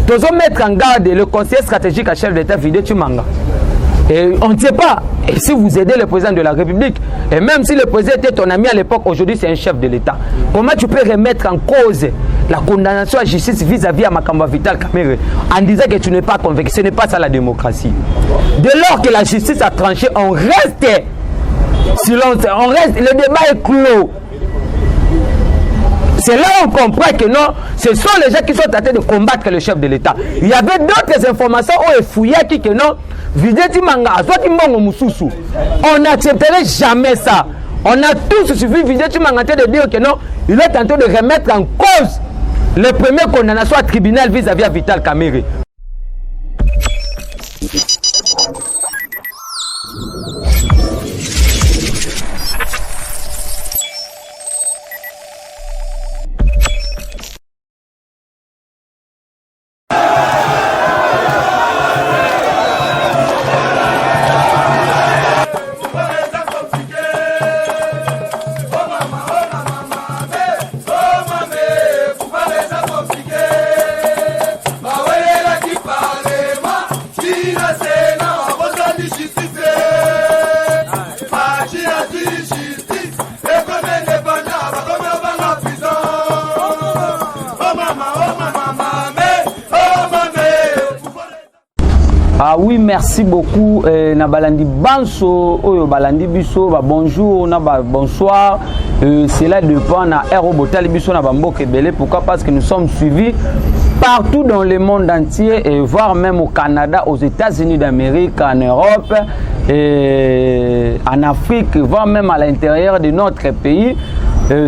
Nous allons mettre en garde le conseiller stratégique à chef d'État Vidé Tshimanga. Et on ne sait pas. Et si vous aidez le président de la République, et même si le président était ton ami à l'époque, aujourd'hui c'est un chef de l'État, comment tu peux remettre en cause la condamnation à justice vis-à-vis à Makamba Vital Kamerhe en disant que tu n'es pas convaincu? Ce n'est pas ça la démocratie. Dès lors que la justice a tranché, on reste silence, on reste, le débat est clos. C'est là où on comprend que non, ce sont les gens qui sont tentés de combattre le chef de l'État. Il y avait d'autres informations où il fouillait qui que non, Vidé Tshimanga, on n'accepterait jamais ça. On a tous suffi Vidé Tshimanga de dire que non, il est tenté de remettre en cause le premier condamnation à tribunal vis-à-vis à Vital Kamerhe. Ah oui, merci beaucoup. Nabalandi Banso, Oyo Balandi Biso, bonjour, bonsoir. Cela dépend na Aérobotal Biso na Bambo Kebele. Pourquoi? Parce que nous sommes suivis partout dans le monde entier, et voire même au Canada, aux États-Unis d'Amérique, en Europe, et en Afrique, voire même à l'intérieur de notre pays.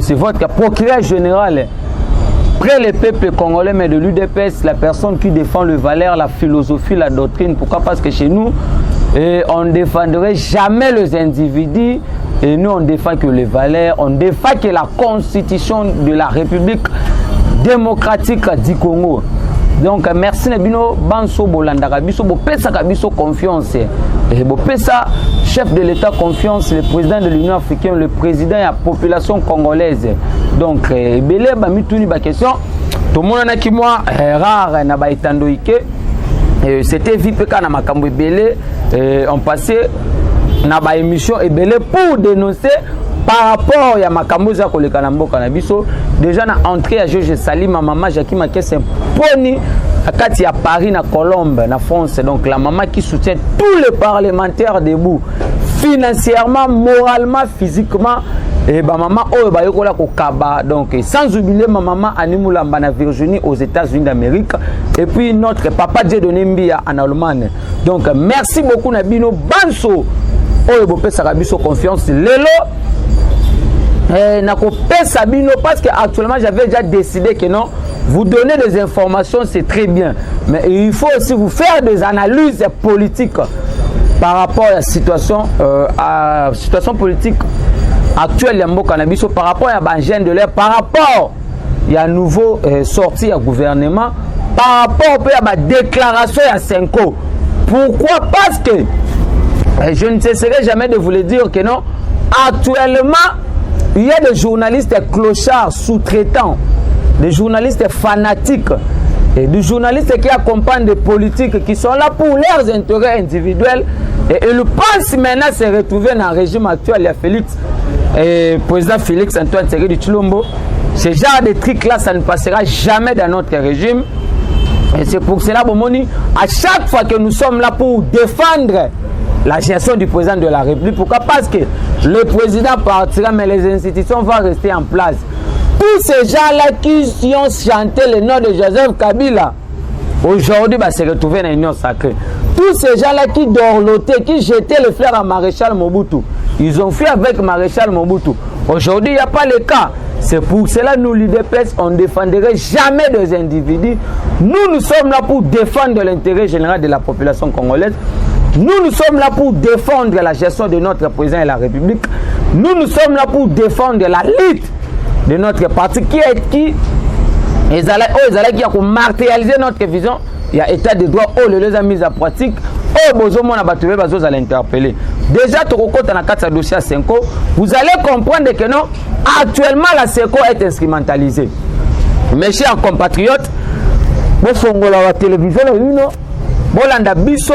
C'est votre procureur général. Près le peuple congolais, mais de l'UDPS, la personne qui défend le valeur, la philosophie, la doctrine. Pourquoi? Parce que chez nous, on ne défendrait jamais les individus, et nous on défend que les valeurs, on défend que la constitution de la République démocratique du Congo. Donc merci Nebino Banso Bolandaka Biso Bopesa Kabiso confiance. Et Bopesa chef de l'État confiance, le président de l'Union africaine, le président et la population congolaise. Donc belé ba mituni ba question. Tout le monde na ki moi rare na ba itandoike. C'était VPK na makambo belé, on passait na ba émission et belé pour dénoncer par rapport à makambo za koleka na mboka na biso. Déjà na entrée à Georges Salim, ma maman Jackie Makesse poni akati ya Paris na Colombe na France. Donc la maman qui soutient tous les parlementaires debout financièrement, moralement, physiquement. Et ma maman oh ba yokola ko kaba. Donc sans oublier ma maman Animulamba na Virginie aux États-Unis d'Amérique, et puis notre papa Dieudonné Mbia en Allemagne. Donc merci beaucoup Nabino Banso. Oh bopesa kabiso confiance lelo. Sabino, parce qu'actuellement j'avais déjà décidé que non, vous donner des informations c'est très bien, mais il faut aussi vous faire des analyses politiques par rapport à la situation, politique actuelle de cannabis, par rapport à Benjamin de l'air, par rapport à la nouveau sortie à gouvernement, par rapport à la déclaration à Senko. Pourquoi? Parce que je ne cesserai jamais de vous le dire que non, actuellement il y a des journalistes clochards sous-traitants, des journalistes fanatiques et des journalistes qui accompagnent des politiques qui sont là pour leurs intérêts individuels, et ils pensent maintenant se retrouver dans le régime actuel. Il y a Félix, président Félix Antoine Tshisekedi Tshilombo. Ce genre de trucs-là, ça ne passera jamais dans notre régime. Et c'est pour cela, Bomoni, à chaque fois que nous sommes là pour défendre la gestion du président de la République. Pourquoi? Parce que le président partira, mais les institutions vont rester en place. Tous ces gens-là qui ont chanté le nom de Joseph Kabila, aujourd'hui, se retrouver dans l'Union sacrée. Tous ces gens-là qui dorlotaient, qui jetaient les fleurs à Maréchal Mobutu, ils ont fait avec Maréchal Mobutu. Aujourd'hui, il n'y a pas le cas. C'est pour cela que nous, l'UDPS, on ne défendrait jamais des individus. Nous sommes là pour défendre l'intérêt général de la population congolaise. Nous sommes là pour défendre la gestion de notre président de la République. Nous sommes là pour défendre la lutte de notre parti qui a matérialisé notre vision. Il y a état de droit, les a mis en pratique. Vous allez interpeller. Déjà, dans dossier à Senko, vous allez comprendre que non, actuellement la Senko est instrumentalisée. Mes chers compatriotes, bofongola la télévision une bolanda biso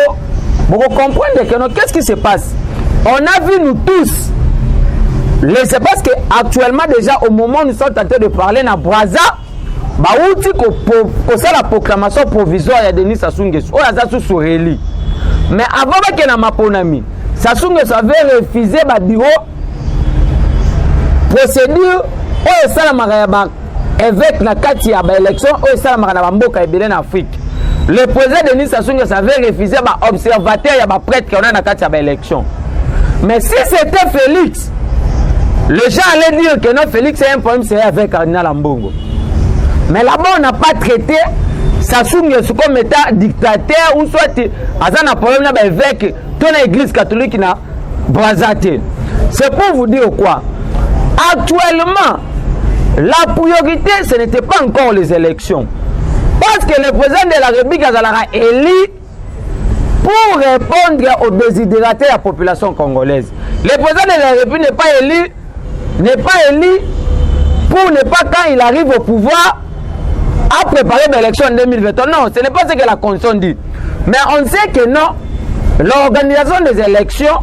boko comprendre que non qu'est-ce qui se passe. On a vu nous tous. C'est parce que actuellement déjà au moment où nous sommes en train de parler na Braza, bah outi ko ça la proclamation provisoire de Denis Sassou Nguesso. On a ça sous Réli. Mais avant que na maponami, Sassou Nguesso avait refusé ba bureau procédure o ça la maraba avec la kati ya ba élection o ça la maraba mboka ebele na Afrique. Le président Denis Sassou Nguesso avait refusé ba observateur ya ba prêtre qui on a na kati ya ba élection. Mais si c'était Félix, les gens allaient dire que non, Félix est un problème sérieux avec Cardinal Ambongo. Mais là-bas, on n'a pas traité Sassou Nguesso comme étant dictateur ou soit un problème avec ton église catholique na Brazzaville. C'est pour vous dire quoi? Actuellement, la priorité, ce n'était pas encore les élections. Parce que le président de la République a élu pour répondre aux désidératés de la population congolaise. Le président de la République n'est pas élu pour ne pas, quand il arrive au pouvoir, à préparer l'élection en 2021. Non, ce n'est pas ce que la Constitution dit. Mais on sait que non, l'organisation des élections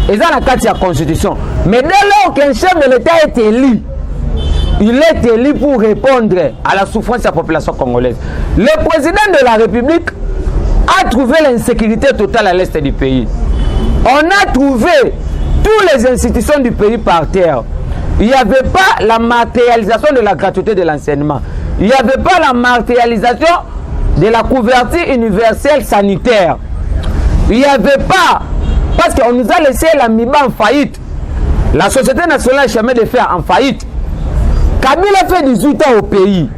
est dans la carte de la Constitution. Mais dès lors qu'un chef de l'État est élu, il est élu pour répondre à la souffrance de la population congolaise. Le président de la République a trouvé l'insécurité totale à l'est du pays. On a trouvé toutes les institutions du pays par terre. Il n'y avait pas la matérialisation de la gratuité de l'enseignement. Il n'y avait pas la matérialisation de la couverture universelle sanitaire. Il n'y avait pas, parce qu'on nous a laissé la MIBA en faillite. La Société nationale chemin de fer en faillite. Kabila fait 18 ans au pays.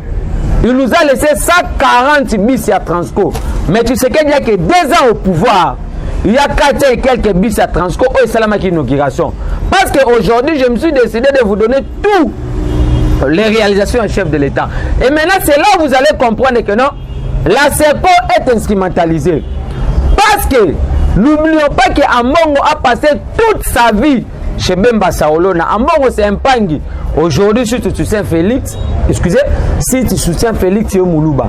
Il nous a laissé 140 bis à Transco. Mais tu sais qu'il n'y a que 2 ans au pouvoir. Il y a 4 et quelques bis à Transco. Oh, c'est la inauguration. Parce qu'aujourd'hui, je me suis décidé de vous donner tout les réalisations du chef de l'État. Et maintenant, c'est là où vous allez comprendre que non, la CEPO est instrumentalisée. Parce que n'oublions pas qu'Ambongo a passé toute sa vie chez Bemba Saolona. Ambongo, c'est un pangui. Aujourd'hui, si tu soutiens Félix, excusez, si tu soutiens Félix, tu es Moulouba.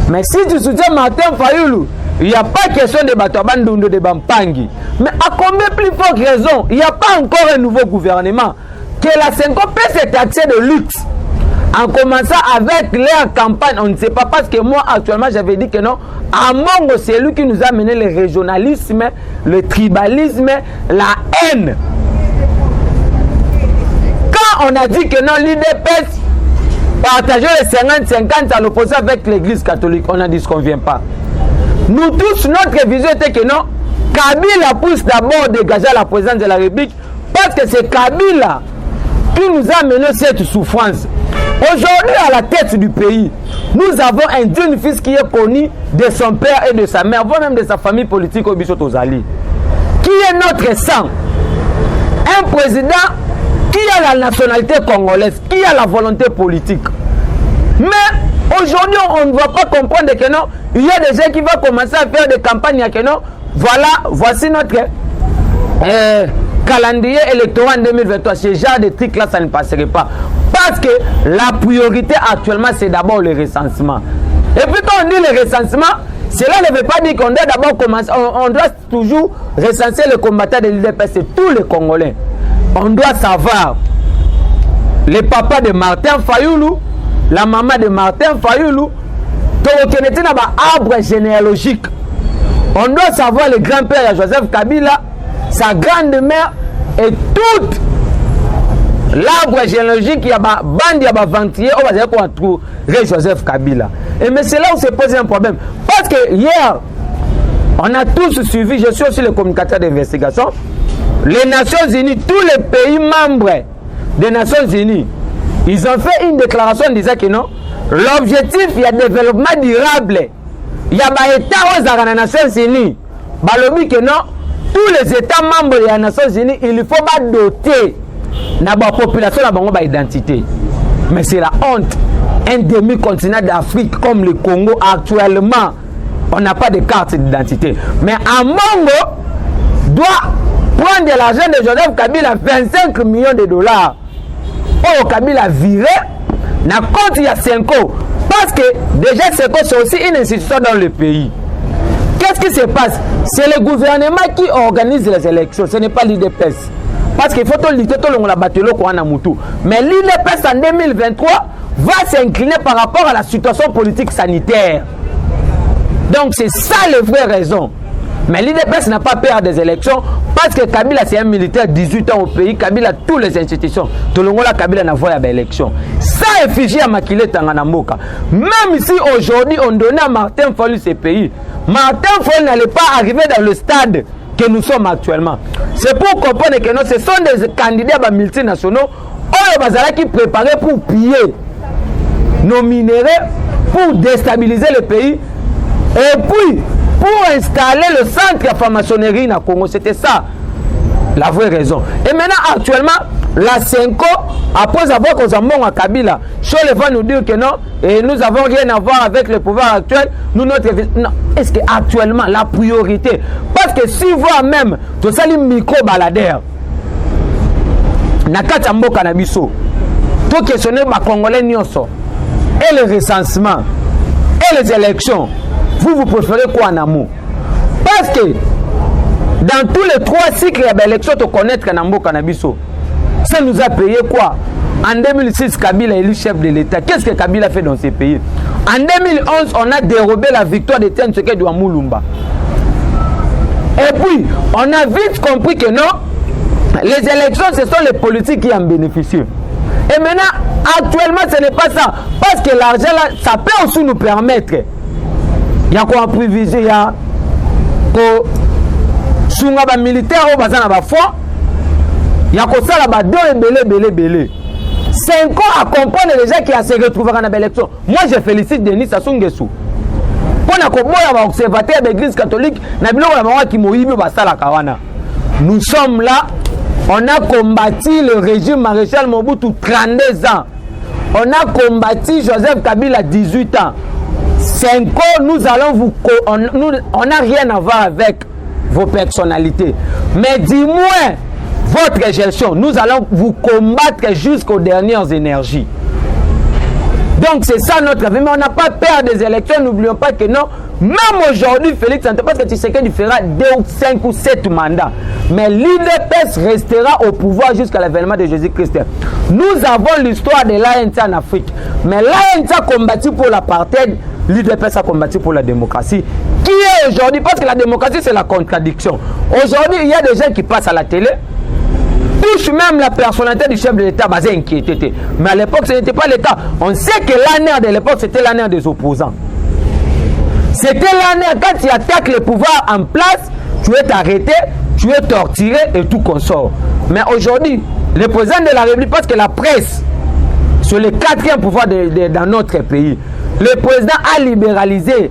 Mais si tu soutiens Martin Fayoulou, il n'y a pas question de Batabandondo de Bampangi. Mais à combien plus forte raison, il n'y a pas encore un nouveau gouvernement que la Senko peut se taxer de luxe. En commençant avec leur campagne, on ne sait pas, parce que moi actuellement j'avais dit que non, Ambongo c'est lui qui nous a mené le régionalisme, le tribalisme, la haine. Quand on a dit que non, l'IDPS partageait les 50-50 à l'opposition avec l'église catholique, on a dit ce qu'on ne vient pas. Nous tous, notre vision était que non, Kabila pousse d'abord dégager la présidence de la République, parce que c'est Kabila qui nous a mené cette souffrance. Aujourd'hui, à la tête du pays, nous avons un jeune fils qui est connu de son père et de sa mère, voire même de sa famille politique au Bissot Ozali, qui est notre sang. Un président qui a la nationalité congolaise, qui a la volonté politique. Mais aujourd'hui, on ne va pas comprendre que non, il y a des gens qui vont commencer à faire des campagnes que non, voilà, voici notre calendrier électoral en 2023. Ce genre de trucs là, ça ne passerait pas. Parce que la priorité actuellement, c'est d'abord le recensement. Et puis quand on dit le recensement, cela ne veut pas dire qu'on doit d'abord commencer, on doit toujours recenser les combattants de l'UDPS, c'est tous les Congolais. On doit savoir les papas de Martin Fayoulou, la maman de Martin Fayoulou, arbre généalogique. On doit savoir le grand-père de Joseph Kabila, sa grande-mère et toute l'arbre généalogique, il y a bande, il y a ventilier, on va dire qu'on trouve Joseph Kabila. Et mais c'est là où se pose un problème. Parce que hier, on a tous suivi, je suis aussi le communicateur d'investigation, les Nations Unies, tous les pays membres des Nations Unies, ils ont fait une déclaration disant que non, l'objectif, il y a développement durable. Il y a des États aux Nations Unies. Balobi que non, tous les États membres des Nations Unies, il faut pas doter la population de l'identité. Mais c'est la honte. Un demi-continent d'Afrique comme le Congo, actuellement, on n'a pas de carte d'identité. Mais Ambongo doit prendre de l'argent de Joseph Kabila, 25 millions de dollars. Oh, Kabila viré, na compte il y a 5 ans. Parce que déjà, c'est aussi une institution dans le pays. Qu'est-ce qui se passe? C'est le gouvernement qui organise les élections, ce n'est pas l'IDPS. Parce qu'il faut lutter tout le monde la bataille qu'on a moutou. Mais l'IDPS en 2023 va s'incliner par rapport à la situation politique sanitaire. Donc c'est ça les vraies raisons. Mais l'IDPS n'a pas peur des élections parce que Kabila c'est un militaire 18 ans au pays. Kabila a toutes les institutions. Tout le monde a Kabila n'a pas d'élection. Ça est figé à Makile Tanganamboka. Même si aujourd'hui on donnait à Martin Fayulu ce pays, Martin Fayulu n'allait pas arriver dans le stade que nous sommes actuellement. C'est pour comprendre que ce sont des candidats multinationaux qui sont préparés pour piller nos minéraux, pour déstabiliser le pays et puis pour installer le centre de franc-maçonnerie au Congo. C'était ça la vraie raison. Et maintenant, actuellement, la Senko, après avoir qu'on s'en à Kabila, Cholet va nous dire que non, et nous n'avons rien à voir avec le pouvoir actuel. Nous, notre... Non. Est-ce qu'actuellement, la priorité, parce que si vous même, tout ça, les micro-baladeurs, Nakata Mboka Nabiso, tout questionner les Congolais Nyonso, et le recensement, et les élections, vous préférez quoi en amour? Parce que dans tous les 3 cycles d'élections, tu connais Kanambo Kanabiso. Ça nous a payé quoi? En 2006, Kabila est élu chef de l'État. Qu'est-ce que Kabila fait dans ces pays? En 2011, on a dérobé la victoire de Tian Tshisekedi à Moulumba. Et puis, on a vite compris que non, les élections, ce sont les politiques qui en bénéficient. Et maintenant, actuellement, ce n'est pas ça. Parce que l'argent, là, ça peut aussi nous permettre. Il y a quoi préviser, il y a quoi militaire au bazar na foi. Il y a quoi ça là-bas, belé. 5 ans à comprendre les gens qui a se retrouvé dans l'élection. Moi, je félicite Denis Sassou Nguesso. Pour na koboya ba observateur de l'église catholique, na biloko na bango ki moyibi ba sala kawana. Nous sommes là, on a combattu le régime maréchal Mobutu 32 ans. On a combattu Joseph Kabila 18 ans. 5 ans, nous allons vous... On n'a rien à voir avec vos personnalités. Mais dis-moi, votre gestion, nous allons vous combattre jusqu'aux dernières énergies. Donc c'est ça notre avis. Mais on n'a pas peur des élections. N'oublions pas que non, même aujourd'hui, Félix Antoine, parce que tu sais qu'il fera 2 ou 5 ou 7 mandats. Mais l'IDPS restera au pouvoir jusqu'à l'avènement de Jésus-Christ. Nous avons l'histoire de l'ANC en Afrique. Mais l'ANC a combattu pour l'apartheid. L'IDPS a combattu pour la démocratie. Qui est aujourd'hui? Parce que la démocratie, c'est la contradiction. Aujourd'hui, il y a des gens qui passent à la télé, touchent même la personnalité du chef de l'État basé inquiété. Mais à l'époque, ce n'était pas le cas. On sait que l'année de l'époque, c'était l'année des opposants. C'était l'année quand tu attaques le pouvoir en place, tu es arrêté, tu es torturé et tout consort. Mais aujourd'hui, le président de la République, parce que la presse, c'est le 4e pouvoir dans notre pays. Le président a libéralisé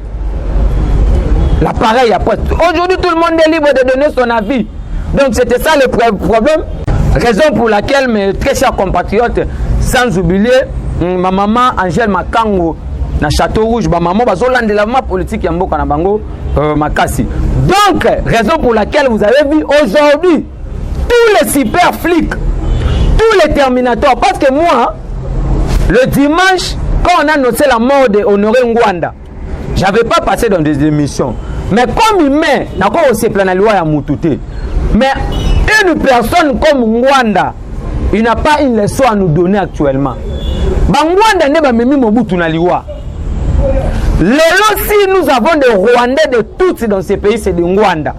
l'appareil à presse. Aujourd'hui, tout le monde est libre de donner son avis. Donc, c'était ça le problème. Raison pour laquelle mes très chers compatriotes, sans oublier ma maman Angèle Makango, na Château Rouge, ma maman, de la politique Yamboka na bango Makasi. Donc, raison pour laquelle vous avez vu aujourd'hui tous les super flics, tous les terminateurs. Parce que moi, le dimanche, quand on a annoncé la mort de Honoré Ngwanda, j'avais pas passé dans des émissions. Mais comme il met, d'accord, c'est plein de loi à Moutouté. Mais une personne comme Ngwanda, il n'a pas une leçon à nous donner actuellement. Ngwanda n'est pas même Mobutu na liwa. Si nous avons des Rwandais de tous dans ces pays, c'est de Ngwanda.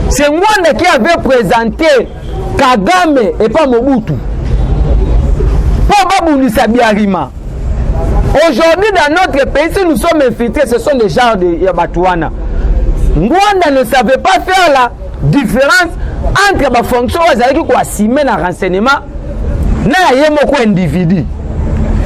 C'est Ngwanda qui avait présenté Kagame et pas Mobutu. Pour Babunisa Biarima. Aujourd'hui, dans notre pays, si nous sommes infiltrés, ce sont des gens de Yabatouana. Ngwanda ne savait pas faire la différence entre la fonction qui assumer un renseignement et un individu.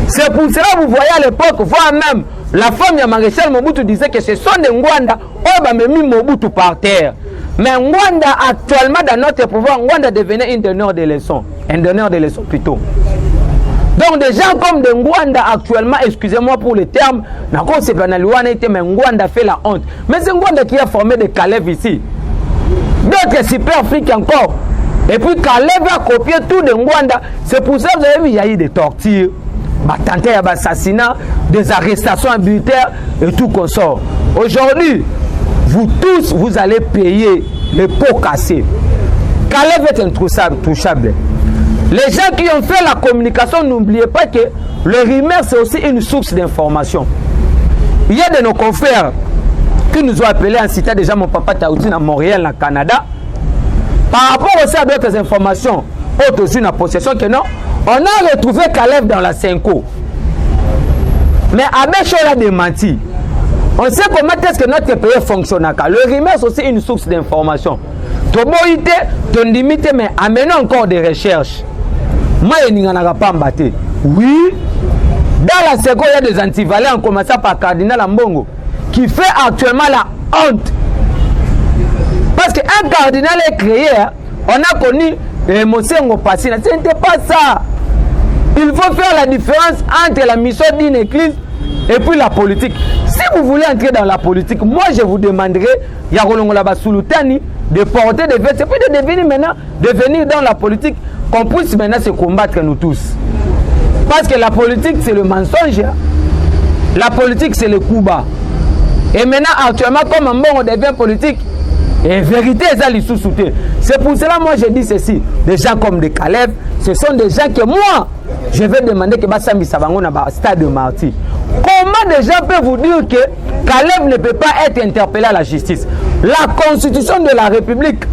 C'est pour cela que vous voyez à l'époque, voire même la femme de Maréchal Mobutu disait que ce sont des Ngwanda qui ont mis Mobutu par terre. Mais Ngwanda, actuellement, dans notre pouvoir, Ngwanda devenait un donneur de leçons. Un donneur de leçons plutôt. Donc des gens comme de Ngwanda actuellement, excusez-moi pour le terme, mais Ngwanda fait la honte. Mais c'est Ngwanda qui a formé des Kalev ici. D'autres super flics encore. Et puis Kalev a copié tout de Ngwanda. C'est pour ça que vous avez vu, il y a eu des tortures. tenté d'assassinat, des arrestations arbitraires et tout consort. Aujourd'hui, vous tous, vous allez payer les pots cassés. Caleb est intouchable. Les gens qui ont fait la communication, n'oubliez pas que le rumeur, c'est aussi une source d'information. Il y a de nos confrères qui nous ont appelés en citant déjà mon papa Taouti à Montréal, au Canada. Par rapport aussi à d'autres informations, autres une possession que non, on a retrouvé Caleb dans la Cinco. Mais Abécho l'a démenti. On sait comment est-ce que notre pays fonctionne. Le rumeur, c'est aussi une source d'information. Ton boïté, ton limite, mais amenons encore des recherches. Moi, je n'y en a pas embatté. Oui, dans la Cinco, il y a des antivalents, en commençant par Cardinal Ambongo, qui fait actuellement la honte. Parce qu'un cardinal est créé, on a connu Mosengo Passina. Ce n'était pas ça. Il faut faire la différence entre la mission d'une église et puis la politique. Si vous voulez entrer dans la politique, moi je vous demanderai, Yarolongola Basulutani, de porter des vestes, et puis de devenir dans la politique, qu'on puisse maintenant se combattre nous tous. Parce que la politique c'est le mensonge, la politique c'est le coup bas. Et maintenant actuellement comme un bon on devient politique, et vérité c'est pour cela moi je dis ceci, des gens comme des Caleb, ce sont des gens que moi je vais demander que Bassami Sabango na stade de martyr. Comment des gens peuvent vous dire que Caleb ne peut pas être interpellé à la justice? La constitution de la République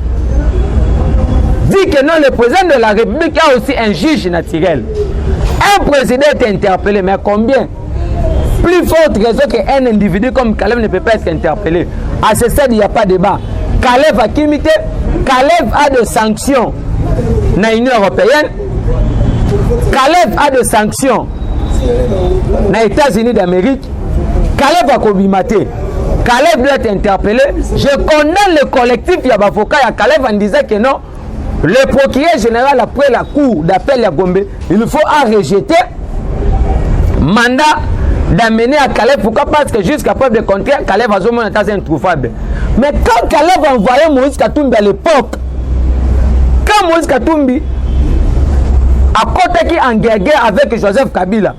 dit que non, le président de la République a aussi un juge naturel. Un président est interpellé, mais combien? Plus forte raison qu'un individu comme Caleb ne peut pas être interpellé. À ce stade, il n'y a pas de débat. Caleb a kimité, Caleb a des sanctions dans l'Union européenne, Caleb a des sanctions dans les États-Unis d'Amérique, Caleb a combimaté, Caleb doit être interpellé. Je condamne le collectif Yabavoka à Caleb en disant que non, le procureur général après la cour d'appel à Gombe, il faut rejeter mandat d'amener à Caleb. Pourquoi? Parce que jusqu'à preuve de contraire, Caleb a zoomé dans un introuvable. Mais quand Caleb a envoyé Moïse Katumbi à l'époque, quand Moïse Katumbi a côté qui en guerre avec Joseph Kabila,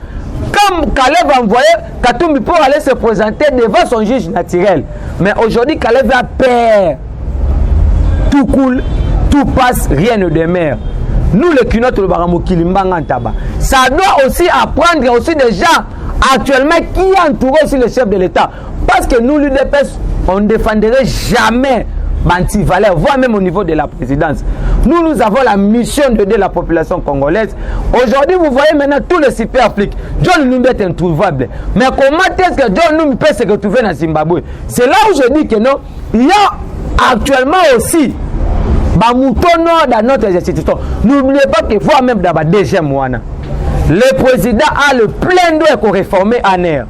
quand Caleb a envoyé Katumbi pour aller se présenter devant son juge naturel. Mais aujourd'hui, Caleb a peur. Tout coule, tout passe, rien ne demeure. Nous, les Kinotes, le Baramo Kilimbanga Taba, ça doit aussi apprendre aussi des gens actuellement qui entourent aussi le chef de l'État. Parce que nous, l'UDPS, on ne défendrait jamais Banti-Valère, voire même au niveau de la présidence. Nous avons la mission d'aider la population congolaise. Aujourd'hui, vous voyez maintenant tous les super flics. John Numbi est introuvable. Mais comment est-ce que John Numbi peut se retrouver dans Zimbabwe? C'est là où je dis que non, il y a actuellement aussi Bamouton dans notre institution. N'oubliez pas qu'il faut même dans la deuxième moine. Le président a le plein droit de réformer ANER.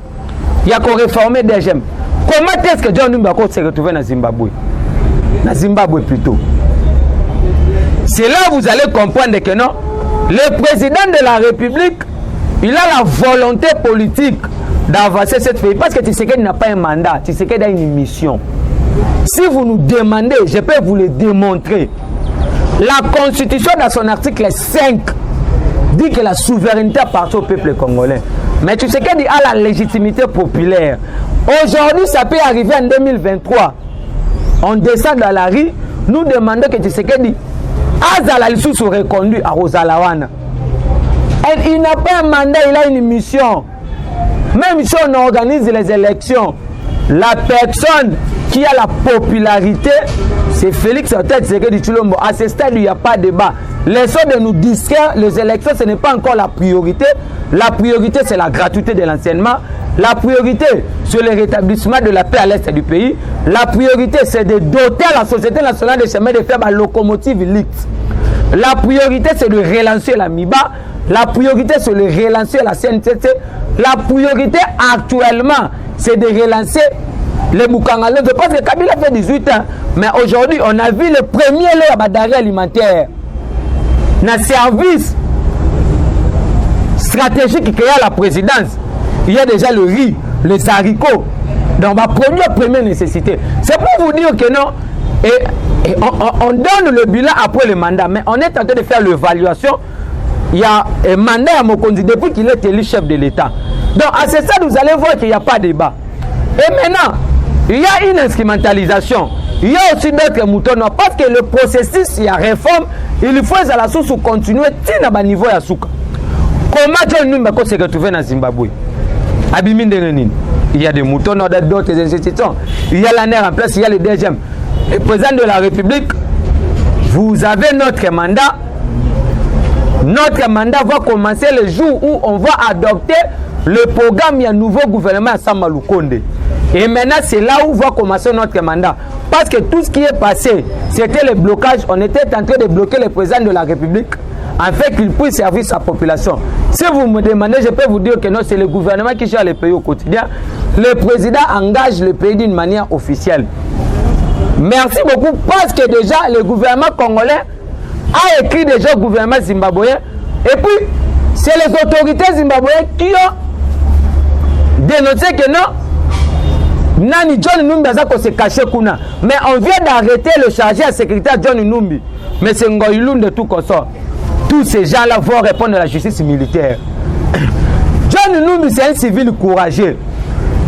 Il y a qu'on réformer DGM. Comment est-ce que John Numbi se retrouver dans Zimbabwe? Dans Zimbabwe plutôt. C'est là où vous allez comprendre que non, le président de la République, il a la volonté politique d'avancer cette pays. Parce que Tshisekedi n'a pas un mandat, Tshisekedi a une mission. Si vous nous demandez, je peux vous le démontrer. La Constitution, dans son article 5, dit que la souveraineté appartient au peuple congolais. Mais Tshisekedi a la légitimité populaire. Aujourd'hui, ça peut arriver en 2023. On descend dans la rue, nous demandons que Tshisekedi Azala Lissou soit reconduit à Rosalawana. Et il n'a pas un mandat, il a une mission. Même si on organise les élections, la personne qui a la popularité, c'est Félix Tshisekedi Tshilombo. À ce stade, il n'y a pas de débat. Laissons de nous distraire, les élections, ce n'est pas encore la priorité. La priorité, c'est la gratuité de l'enseignement. La priorité, c'est le rétablissement de la paix à l'est du pays. La priorité, c'est de doter la Société nationale des chemins de fer à locomotive LIT. La priorité, c'est de relancer la MIBA. La priorité, c'est de relancer la CNTT. La priorité, actuellement, c'est de relancer les Boukangalais. Je pense que Kabila fait 18 ans. Mais aujourd'hui, on a vu le premier lot d'arrêt alimentaire. Dans le service stratégique qui est à la présidence, il y a déjà le riz, les haricots, dans ma première nécessité. C'est pour vous dire que non, et on donne le bilan après le mandat, mais on est en train de faire l'évaluation. il y a un mandat à Mokonzi depuis qu'il est élu chef de l'État. Donc à ce stade, vous allez voir qu'il n'y a pas de débat. Et maintenant, il y a une instrumentalisation. Il y a aussi d'autres moutons parce que le processus, il y a réforme, il faut à la source continuer à bas niveau ya souka. Comment John Numba se retrouver dans Zimbabwe? Il y a des moutons dans d'autres institutions. Il y a l'ANER en place, il y a le deuxième. Le président de la République, vous avez notre mandat. Notre mandat va commencer le jour où on va adopter le programme du nouveau gouvernement à Samalou Konde. Et maintenant, c'est là où va commencer notre mandat. Parce que tout ce qui est passé, c'était le blocage. On était en train de bloquer le président de la République afin qu'il puisse servir sa population. Si vous me demandez, je peux vous dire que non, c'est le gouvernement qui gère le pays au quotidien. Le président engage le pays d'une manière officielle. Merci beaucoup parce que déjà, le gouvernement congolais a écrit déjà au gouvernement zimbabwéen. Et puis, c'est les autorités zimbabwéennes qui ont dénoncé que non, Nani John Numbi se caché kuna. Mais on vient d'arrêter le chargé à sécurité John Numbi. Mais c'est Ngoïloun de tout consort. Tous ces gens-là vont répondre à la justice militaire. John Numbi, c'est un civil courageux.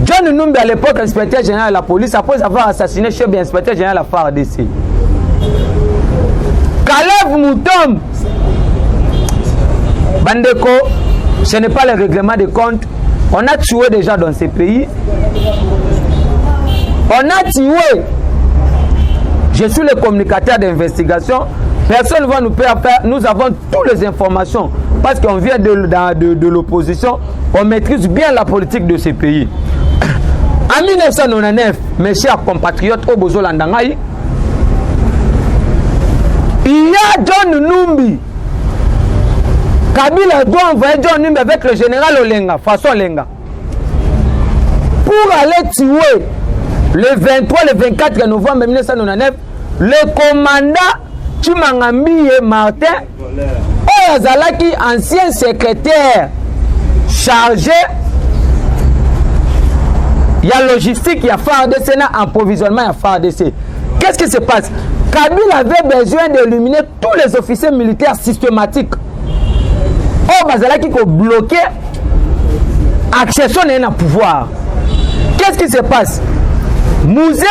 John Numbi, à l'époque, inspecteur général de la police, après avoir assassiné le chef de l'inspecteur général de la FARDC. Kalev Moutom, Bandeko, ce n'est pas le règlement de compte. On a tué déjà dans ces pays. On a tué. Je suis le communicateur d'investigation. Personne ne va nous faire. Nous avons toutes les informations. Parce qu'on vient de l'opposition. On maîtrise bien la politique de ces pays. En 1999, mes chers compatriotes au Bozo Landangaï, il y a John Numbi. Kabila doit envoyer John Numbi avec le général Olenga, Façon Olenga, pour aller tuer le 23, le 24 novembre 1999, le commandant Chimangambi Martin, Oyazalaki, ancien secrétaire chargé, il y a logistique, il y a FARDC, il y a approvisionnement, il y a FARDC. Qu'est-ce qui se passe? Kabila avait besoin d'éliminer tous les officiers militaires systématiques. Oh, Bazalaki qui a bloqué accession à un pouvoir. Qu'est-ce qui se passe? Mouzé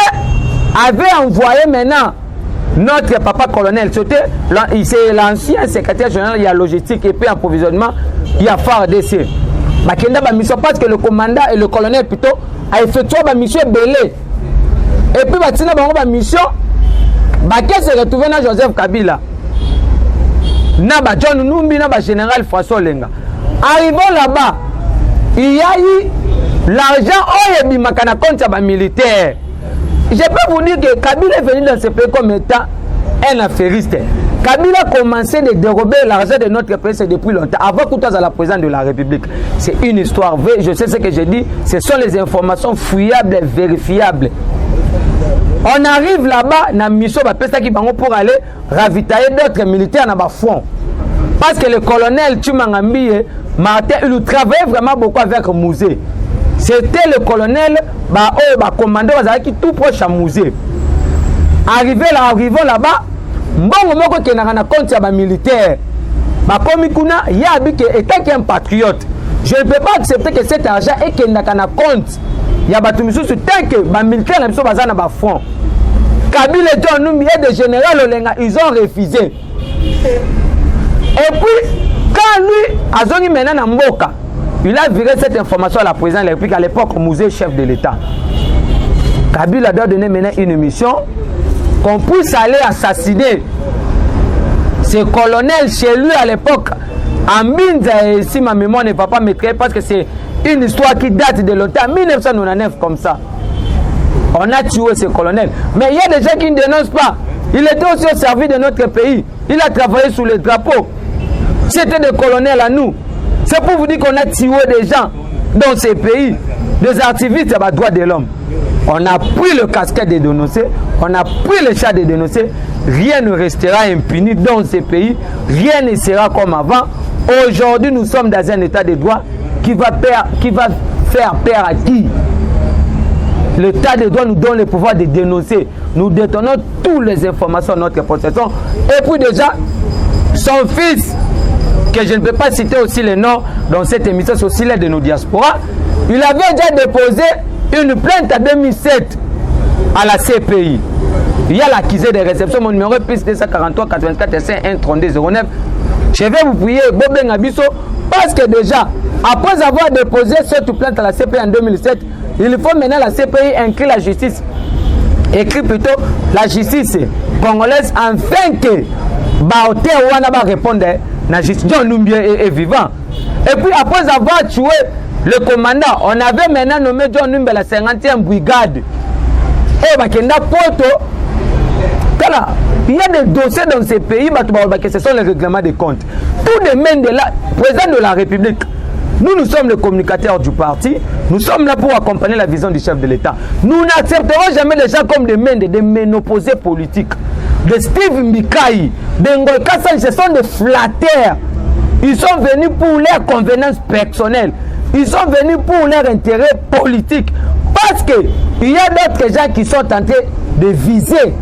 avait envoyé maintenant notre papa colonel. C'est l'ancien secrétaire général, il y a logistique et puis approvisionnement, il y a FARDC. Parce que le commandant et le colonel plutôt a effectué ma mission belé. Et puis ma mission, qui se retrouvé dans Joseph Kabila. Naba John Numbi, Naba général François Lenga. Arrivons là-bas, il y a eu l'argent au Makana contre militaire. Je peux vous dire que Kabila est venu dans ce pays comme étant un affairiste. Kabila a commencé à dérober l'argent de notre pays depuis longtemps, avant qu'on soit à la présidence de la République. C'est une histoire vraie, je sais ce que je dis, ce sont les informations fouillables et vérifiables. On arrive là-bas, dans la mission pour aller ravitailler d'autres militaires dans le front. Parce que le colonel Chimangambi Martin, il travaillait vraiment beaucoup avec Mouzé. C'était le colonel, commandant qui tout proche à Mouzé. Arrivons là-bas, mbongo moko qui n'a compte ya militaire. Comme il y a étant qu'un patriote, je ne peux pas accepter que cet argent est qu'il n'a compte. Il y a des gens tant que les militaires ne sont pas dans le front. Kabila et John Numbi et des généraux Olenga, ils ont refusé. Et puis, quand lui, Azongi maintenant en Mboka, il a viré cette information à la présidente de la République à l'époque au musée chef de l'État. Kabila doit donner maintenant une mission qu'on puisse aller assassiner ce colonel chez lui à l'époque. En Minza, si ma mémoire ne va pas m'écrire, parce que c'est une histoire qui date de longtemps, 1999 comme ça. On a tué ce colonel. Mais il y a des gens qui ne dénoncent pas. Il était aussi au service de notre pays. Il a travaillé sous les drapeaux. C'était des colonels à nous. C'est pour vous dire qu'on a tué des gens dans ces pays, des activistes à droits de l'homme. On a pris le casquette de dénoncer, on a pris le chat de dénoncer. Rien ne restera impuni dans ces pays. Rien ne sera comme avant. Aujourd'hui, nous sommes dans un état de droit qui va faire peur à qui? L'état de droit nous donne le pouvoir de dénoncer. Nous détenons toutes les informations de notre possession. Et puis déjà, son fils, que je ne peux pas citer aussi les noms dans cette émission, c'est aussi l'aide de nos diasporas. Il avait déjà déposé une plainte en 2007 à la CPI. Il y a l'accusé de réception, mon numéro est plus 243 84 51 32 09. Je vais vous prier, Bobeng Abisso, parce que déjà, après avoir déposé cette plainte à la CPI en 2007, il faut maintenant la CPI inclure la justice, écrit plutôt la justice congolaise, afin que Baoté Ouana va répondre à la justice. John Numbi est vivant. Et puis après avoir tué le commandant, on avait maintenant nommé John Numbi la 50e brigade. Et Bakenda Poto, voilà, il y a des dossiers dans ces pays, ce sont les règlements des comptes. Tout de même de la président de la République. Nous sommes les communicateurs du parti. Nous sommes là pour accompagner la vision du chef de l'État. Nous n'accepterons jamais les gens comme des ménopausés politiques. De Steve Mbikai, de Ngoy Kassan, ce sont des flatteurs. Ils sont venus pour leur convenance personnelle. Ils sont venus pour leur intérêt politique. Parce qu'il y a d'autres gens qui sont tentés de viser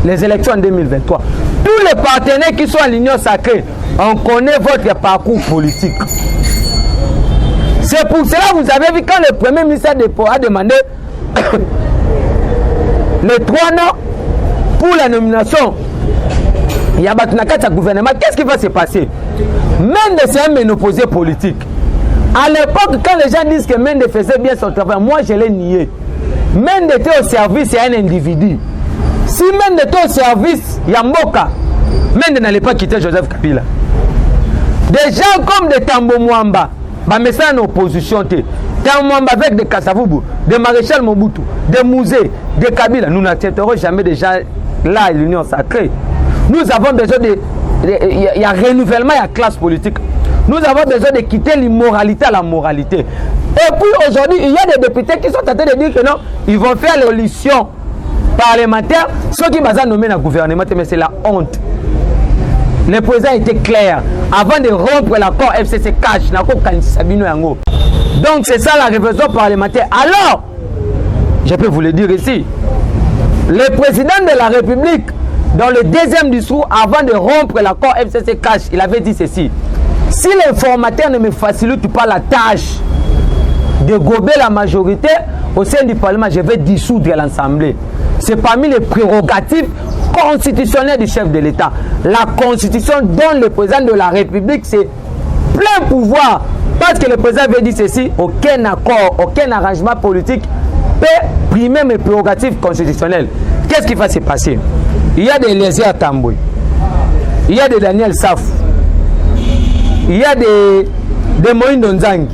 les élections en 2023. Tous les partenaires qui sont à l'Union sacrée, on connaît votre parcours politique. C'est pour cela que vous avez vu quand le premier ministre a demandé les 3 noms pour la nomination. Il y a Batunakata gouvernement. Qu'est-ce qui va se passer? Mende, c'est un ménopausé politique. À l'époque, quand les gens disent que Mende faisait bien son travail, moi je l'ai nié. Mende était au service, c'est un individu. Si Mende était au service, Yamboka, Mende n'allait pas quitter Joseph Kabila. Des gens comme des Tambo Mwamba, mais ça en opposition. Tambo Mwamba avec des Kasavubu, des Maréchal Mobutu, des Mouzé, des Kabila. Nous n'accepterons jamais des gens là à l'Union sacrée. Nous avons besoin de. Il y a renouvellement, il y a classe politique. Nous avons besoin de quitter l'immoralité à la moralité. Et puis aujourd'hui, il y a des députés qui sont en train de dire que non, ils vont faire l'élection parlementaire, ceux qui vont nommer dans le gouvernement, mais c'est la honte. Le président était clair. Avant de rompre l'accord FCC cash, donc c'est ça la révision parlementaire. Alors, je peux vous le dire ici, le président de la République, dans le deuxième discours, avant de rompre l'accord FCC cash, il avait dit ceci: si l'informateur ne me facilite pas la tâche de gober la majorité au sein du Parlement, je vais dissoudre l'Assemblée. C'est parmi les prérogatives constitutionnelles du chef de l'État. La Constitution donne le président de la République c'est plein pouvoir. Parce que le président avait dit ceci: aucun accord, aucun arrangement politique peut primer mes prérogatives constitutionnelles. Qu'est-ce qui va se passer? Il y a des Lézé à Tambouy, il y a des Daniel Saf, il y a des Moïse Nzangi.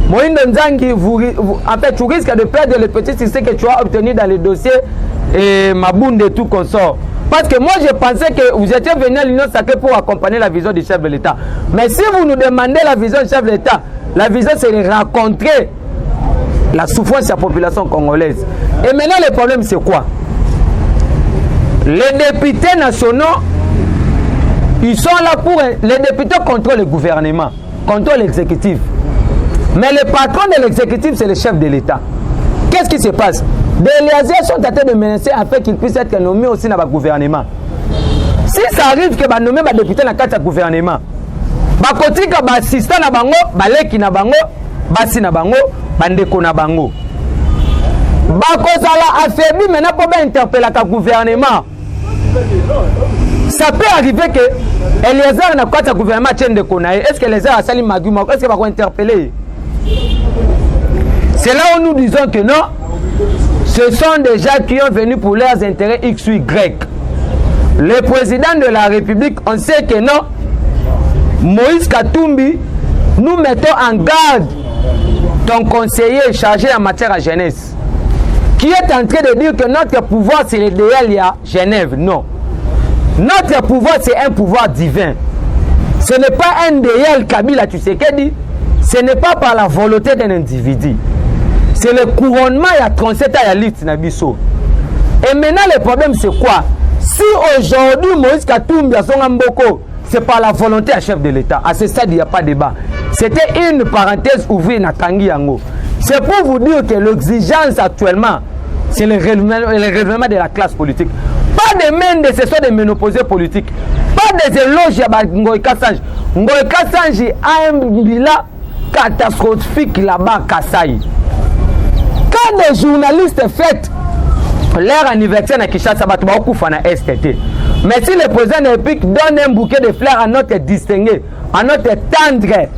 Moïse Nzangi, en fait, tu risques de perdre le petit succès que tu as obtenu dans les dossiers et Mabounde et tout consort. Parce que moi, je pensais que vous étiez venu à l'Union sacrée pour accompagner la vision du chef de l'État. Mais si vous nous demandez la vision du chef de l'État, la vision, c'est de rencontrer la souffrance de la population congolaise. Et maintenant, le problème, c'est quoi? Les députés nationaux, ils sont là pour... Les députés contrôlent le gouvernement, contrôlent l'exécutif. Mais le patron de l'exécutif, c'est le chef de l'État. Qu'est-ce qui se passe? Des Léasiens sont en train de menacer afin qu'ils puissent être nommés aussi dans le gouvernement. Si ça arrive que les nommés députés dans le gouvernement, les assistants na bango, baleki na bango, basi na bango, bandeko na bango. Bakozala affaibli maintenant pour interpeller le gouvernement. Ça peut arriver que Eliezer n'a pas de gouvernement tienne de Konaï. Est-ce que Eliezer a sali Maguma? Est-ce qu'il va interpeller? C'est là où nous disons que non. Ce sont des gens qui ont venu pour leurs intérêts X ou Y. Le président de la République, on sait que non. Moïse Katumbi, nous mettons en garde ton conseiller chargé en matière à jeunesse, qui est en train de dire que notre pouvoir c'est l'idéal à Genève. Non. Notre pouvoir c'est un pouvoir divin. Ce n'est pas un idéal Kabila Tshisekedi, ce n'est pas par la volonté d'un individu. C'est le couronnement il y a 37 ans à l'île Nabiso. Et maintenant le problème c'est quoi? Si aujourd'hui Moïse Katumbi a son amboko, c'est par la volonté du chef de l'État. À ce stade il n'y a pas de débat. C'était une parenthèse ouverte na Tangi Yango. C'est pour vous dire que l'exigence actuellement, c'est le règlement de la classe politique. Pas de main de ce sont des ménopausés politiques. Pas des éloges à Ngoy Kassange. Ngoye Kassanji a un bilan catastrophique là-bas à Kasaï. Quand des journalistes fêtent leur anniversaire à Kinshasa, ils vont faire un STT. Mais si le président de la République donne un bouquet de fleurs à notre distingué, à notre tendre,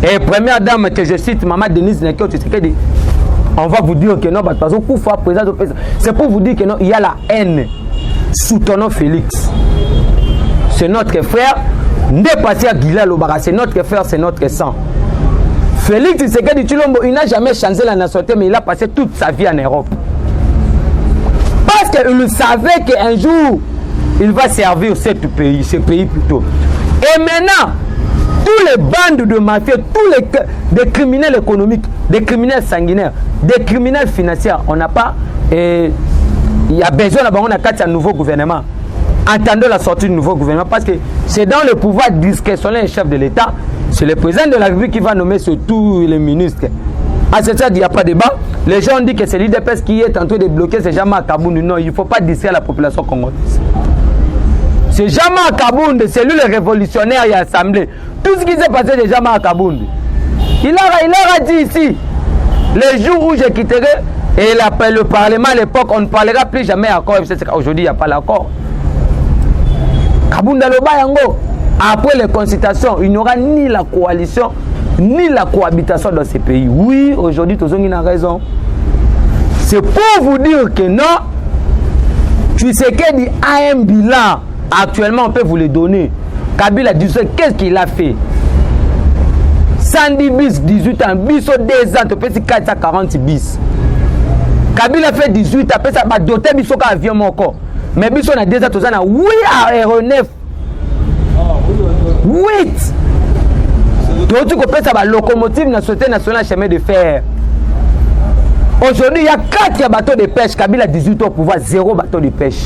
et première dame que je cite, Maman Denise Nekio, on va vous dire que non, parce que c'est pour vous dire que non, il y a la haine. Soutenons Félix. C'est notre frère. C'est notre frère, c'est notre sang. Félix Tshisekedi Tshilombo, il n'a jamais changé la nationalité, mais il a passé toute sa vie en Europe. Parce qu'il savait qu'un jour, il va servir ce pays plutôt. Et maintenant, tous les bandes de mafieux, des criminels économiques, des criminels sanguinaires, des criminels financiers, on n'a pas. Il y a besoin d'avoir un nouveau gouvernement. Attendons la sortie du nouveau gouvernement parce que c'est dans le pouvoir discrétionnaire du chef de l'État. C'est le président de la République qui va nommer sur tous les ministres. À ce stade, il n'y a pas de débat. Les gens ont dit que c'est l'IDPS qui est en train de bloquer ces gens à Kabound. Non, il ne faut pas distraire la population congolaise. C'est jamais à Kabound, c'est lui le révolutionnaire et assemblé. Tout ce qui s'est passé déjà à Kabound. Il a dit ici, les jours où je quitterai et le Parlement à l'époque, on ne parlera plus jamais accord. Aujourd'hui, il n'y a pas l'accord. Kabound Yango. Après les consultations, il n'y aura ni la coalition, ni la cohabitation dans ces pays. Oui, aujourd'hui, tous ont raison. C'est pour vous dire que non, Tshisekedi a un bilan. Actuellement, on peut vous le donner. Kabila dit qu'est-ce qu'il a fait? 110 bis, 18 ans, bis au 2 ans, tu peux 440 bis. Kabila fait 18 ans, ça va doter bis au avion encore. Mais bis on a 2 ans, tu as 8 aéronefs. 8. Tu peux ça la locomotive nationale chemin de fer. Aujourd'hui, il y a 4 bateaux de pêche. Kabila 18 ans au pouvoir, 0 bateau de pêche.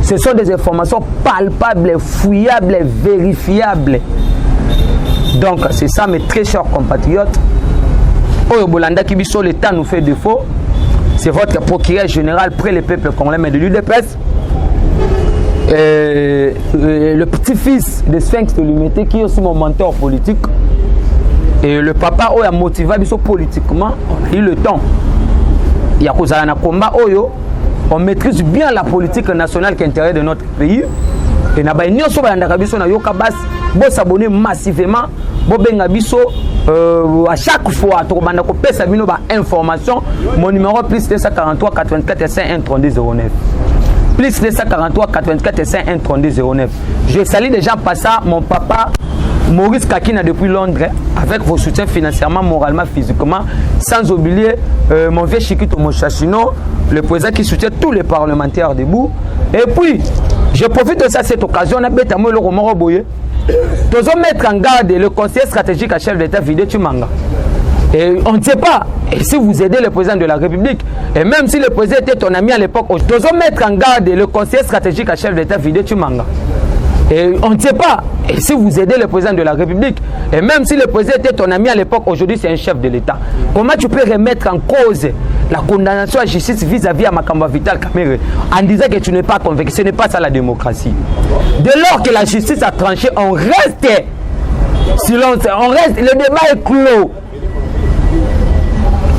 Ce sont des informations palpables, fouillables, vérifiables. Donc, c'est ça, mes très chers compatriotes. Oyo Bolanda Kibiso, l'État nous fait défaut. C'est votre procureur général près le peuple congolais, mais de l'UDPS. Le petit-fils de Sphinx de l'Humanité qui est aussi mon mentor politique. Et le papa a motivé politiquement. On a eu le temps. Il y a un combat. On maîtrise bien la politique nationale qui est l'intérêt de notre pays. Et na ba union so ba ndaka biso na yoka bas bo s'abonner massivement bo benga biso à chaque fois to banda ko pesa bino ba information. Mon numéro plus 243 84 51 32 09. Plus 243 84 51 32 09. Je salue déjà passant mon papa Maurice Kakina depuis Londres, avec vos soutiens financièrement, moralement, physiquement, sans oublier mon vieux Chikito Mochachino, le président qui soutient tous les parlementaires debout. Et puis, je profite de ça, cette occasion, on a mettre en garde le conseiller stratégique à chef d'État Vidé Tumanga. Et on ne sait pas, et si vous aidez le président de la République, et même si le président était ton ami à l'époque, on doit mettre en garde le conseiller stratégique à chef d'État Vidé Tumanga. Et on ne sait pas, et si vous aidez le président de la République, et même si le président était ton ami à l'époque, aujourd'hui c'est un chef de l'État, comment tu peux remettre en cause la condamnation à justice vis-à-vis à Makamba Vital Kamerhe en disant que tu n'es pas convaincu? Ce n'est pas ça la démocratie. Dès lors que la justice a tranché, on reste silence, on reste, le débat est clos.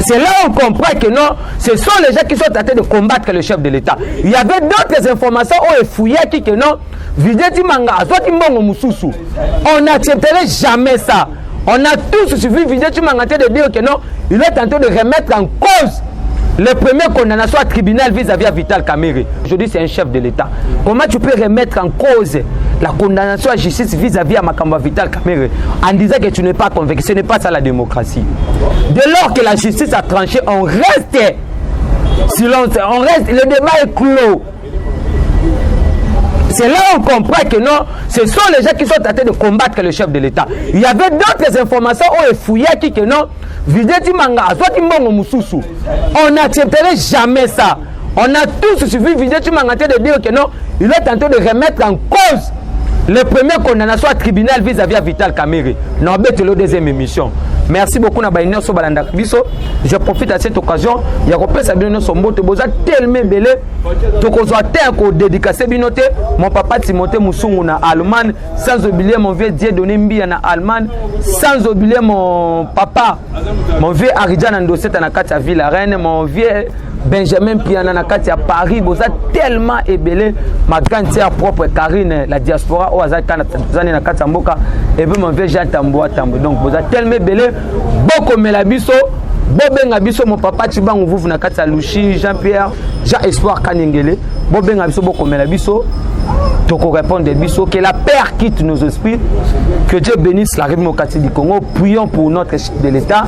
C'est là où on comprend que non, ce sont les gens qui sont en train de combattre le chef de l'État. Il y avait d'autres informations où il fouillait qui que non, on n'accepterait jamais ça. On a tous suivi Vidéti Manga de dire que non, il est en train de remettre en cause le premier condamnation à tribunal vis-à-vis de Vital Kamerhe. Aujourd'hui, c'est un chef de l'État. Comment tu peux remettre en cause la condamnation à justice vis-à-vis de Makamba Vital Kamerhe en disant que tu n'es pas convaincu? Ce n'est pas ça la démocratie. Dès lors que la justice a tranché, on reste silence, on reste, le débat est clos. C'est là où on comprend que non, ce sont les gens qui sont en train de combattre le chef de l'État. Il y avait d'autres informations où il fouillait qui que non, Vidéti Manga, on n'accepterait jamais ça. On a tous suivi Vidéti Manga de dire que non, il est en train de remettre en cause le premier condamnation à tribunal vis-à-vis de Vital Kamerhe. Non, c'est la deuxième émission. merci beaucoup na baïnio so balanda biso. Je profite à cette occasion ya kopesa bino so mbote boza tellement belé tokozwa terre ko dédicacer binote mon papa Timothée Musungu na Allemagne, sans oublier mon vieux Dieudonné Mbia na Allemagne, sans oublier mon papa mon vieux Aridjan Ndoseta na kati ya ville reine, mon vieux Benjamin Piana na kati ya Paris, boza tellement ébélé ma grande sœur propre Karine la diaspora au azaka na kati ya mboka et puis mon vieux Jean Tamboa Tambo. Donc boza tellement ébélé boko melabiso bobenga biso mon papa Tibangu vuvu na kati ya Lushi Jean-Pierre Jean Espoir Kaningele bobenga biso boko melabiso toko répondre biso que la paix quitte nos esprits, que Dieu bénisse la République démocratique du Congo. Prions pour notre chef de l'État,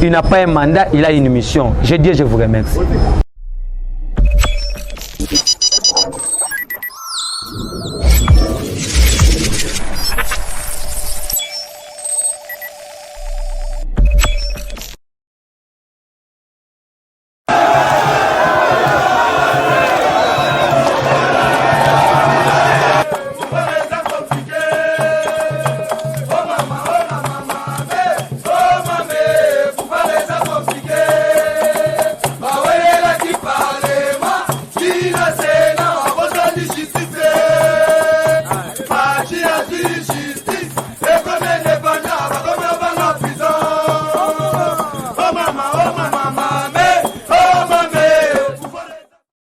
il n'a pas un mandat, il a une mission. Je dis, je vous remercie.